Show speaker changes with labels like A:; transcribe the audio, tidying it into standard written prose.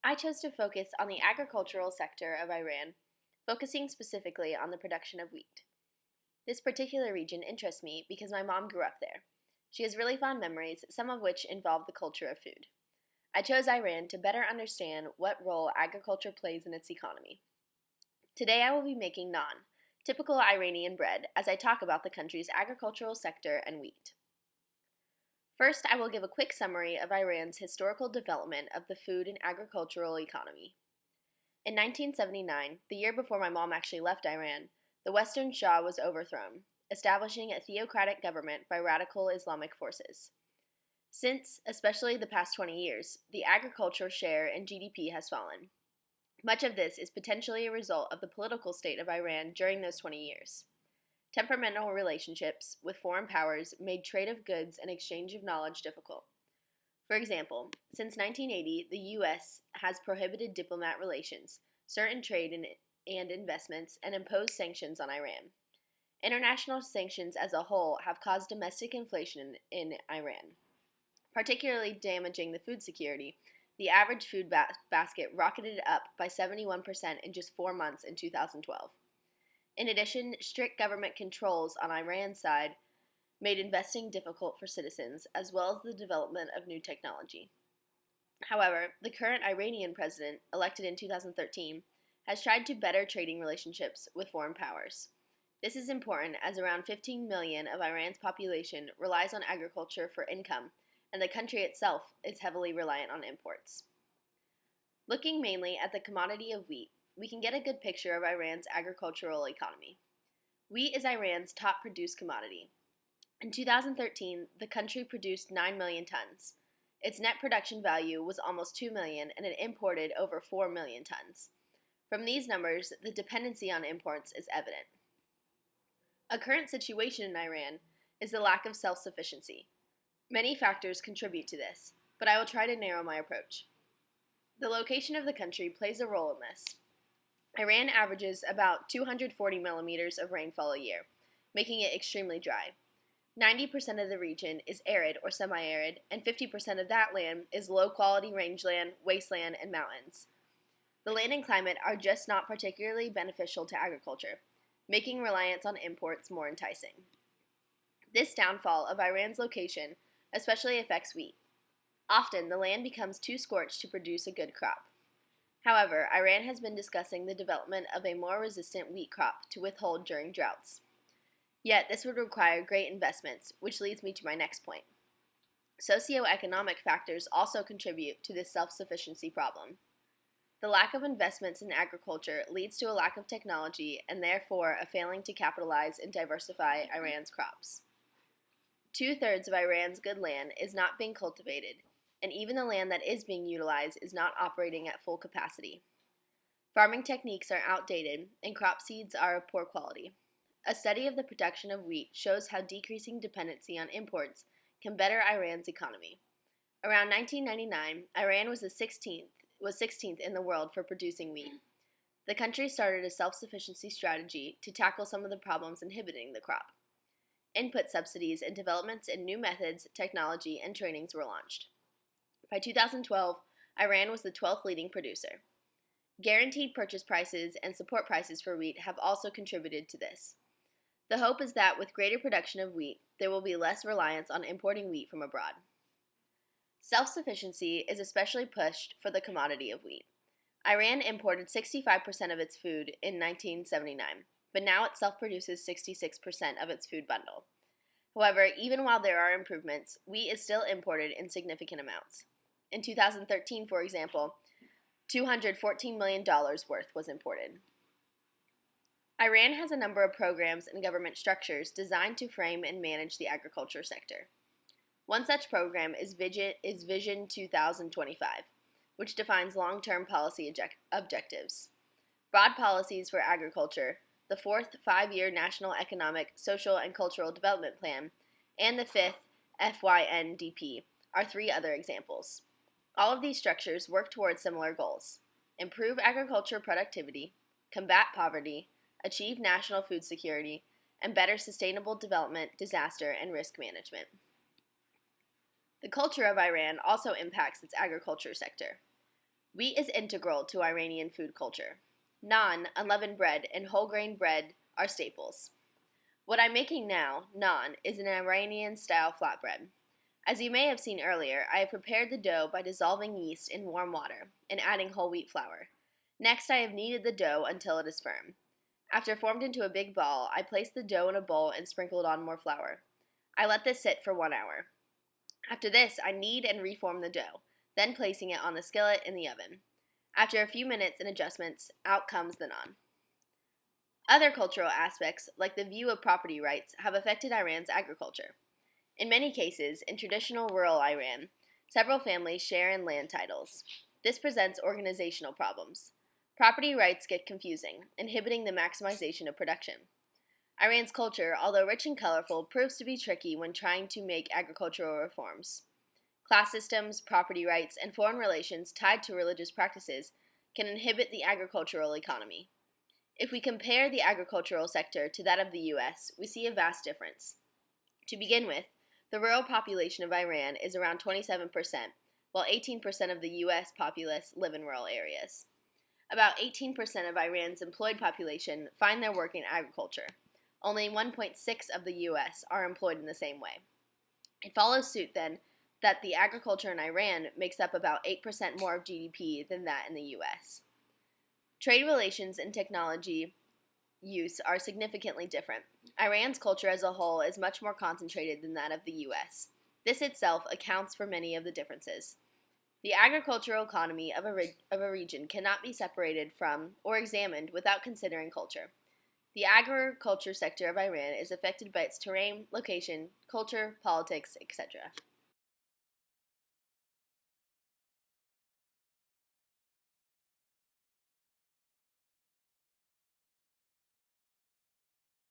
A: I chose to focus on the agricultural sector of Iran, focusing specifically on the production of wheat. This particular region interests me because my mom grew up there. She has really fond memories, some of which involve the culture of food. I chose Iran to better understand what role agriculture plays in its economy. Today I will be making naan, typical Iranian bread, as I talk about the country's agricultural sector and wheat. First, I will give a quick summary of Iran's historical development of the food and agricultural economy. In 1979, the year before my mom actually left Iran, the Western Shah was overthrown, establishing a theocratic government by radical Islamic forces. Since, especially the past 20 years, the agriculture share in GDP has fallen. Much of this is potentially a result of the political state of Iran during those 20 years. Temperamental relationships with foreign powers made trade of goods and exchange of knowledge difficult. For example, since 1980, the U.S. has prohibited diplomat relations, certain trade and investments, and imposed sanctions on Iran. International sanctions as a whole have caused domestic inflation in Iran, particularly damaging the food security. The average food basket rocketed up by 71% in just 4 months in 2012. In addition, strict government controls on Iran's side made investing difficult for citizens, as well as the development of new technology. However, the current Iranian president, elected in 2013, has tried to better trading relationships with foreign powers. This is important as around 15 million of Iran's population relies on agriculture for income, and the country itself is heavily reliant on imports. Looking mainly at the commodity of wheat, we can get a good picture of Iran's agricultural economy. Wheat is Iran's top produced commodity. In 2013, the country produced 9 million tons. Its net production value was almost 2 million, and it imported over 4 million tons. From these numbers, the dependency on imports is evident. A current situation in Iran is the lack of self-sufficiency. Many factors contribute to this, but I will try to narrow my approach. The location of the country plays a role in this. Iran averages about 240 millimeters of rainfall a year, making it extremely dry. 90% of the region is arid or semi-arid, and 50% of that land is low-quality rangeland, wasteland, and mountains. The land and climate are just not particularly beneficial to agriculture, making reliance on imports more enticing. This downfall of Iran's location especially affects wheat. Often, the land becomes too scorched to produce a good crop. However, Iran has been discussing the development of a more resistant wheat crop to withhold during droughts. Yet, this would require great investments, which leads me to my next point. Socioeconomic factors also contribute to this self-sufficiency problem. The lack of investments in agriculture leads to a lack of technology and therefore a failing to capitalize and diversify Iran's crops. 2/3 of Iran's good land is not being cultivated, and even the land that is being utilized is not operating at full capacity. Farming techniques are outdated, and crop seeds are of poor quality. A study of the production of wheat shows how decreasing dependency on imports can better Iran's economy. Around 1999, Iran was 16th in the world for producing wheat. The country started a self-sufficiency strategy to tackle some of the problems inhibiting the crop. Input subsidies and developments in new methods, technology, and trainings were launched. By 2012, Iran was the 12th leading producer. Guaranteed purchase prices and support prices for wheat have also contributed to this. The hope is that with greater production of wheat, there will be less reliance on importing wheat from abroad. Self-sufficiency is especially pushed for the commodity of wheat. Iran imported 65% of its food in 1979. But now it self-produces 66% of its food bundle. However, even while there are improvements, wheat is still imported in significant amounts. In 2013, for example, $214 million worth was imported. Iran has a number of programs and government structures designed to frame and manage the agriculture sector. One such program is Vision 2025, which defines long-term policy objectives. Broad policies for agriculture, the fourth 5-year National Economic, Social, and Cultural Development Plan, and the fifth FYNDP are 3 other examples. All of these structures work towards similar goals: improve agriculture productivity, combat poverty, achieve national food security, and better sustainable development, disaster, and risk management. The culture of Iran also impacts its agriculture sector. Wheat is integral to Iranian food culture. Naan, unleavened bread, and whole grain bread are staples. What I'm making now, naan, is an Iranian-style flatbread. As you may have seen earlier, I have prepared the dough by dissolving yeast in warm water and adding whole wheat flour. Next, I have kneaded the dough until it is firm. After formed into a big ball, I place the dough in a bowl and sprinkled on more flour. I let this sit for 1 hour. After this, I knead and reform the dough, then placing it on the skillet in the oven. After a few minutes and adjustments, out comes the naan. Other cultural aspects, like the view of property rights, have affected Iran's agriculture. In many cases, in traditional rural Iran, several families share in land titles. This presents organizational problems. Property rights get confusing, inhibiting the maximization of production. Iran's culture, although rich and colorful, proves to be tricky when trying to make agricultural reforms. Class systems, property rights, and foreign relations tied to religious practices can inhibit the agricultural economy. If we compare the agricultural sector to that of the U.S., we see a vast difference. To begin with, the rural population of Iran is around 27%, while 18% of the U.S. populace live in rural areas. About 18% of Iran's employed population find their work in agriculture. Only 1.6% of the U.S. are employed in the same way. It follows suit, then, that the agriculture in Iran makes up about 8% more of GDP than that in the U.S. Trade relations and technology use are significantly different. Iran's culture as a whole is much more concentrated than that of the U.S. This itself accounts for many of the differences. The agricultural economy of a region cannot be separated from or examined without considering culture. The agriculture sector of Iran is affected by its terrain, location, culture, politics, etc.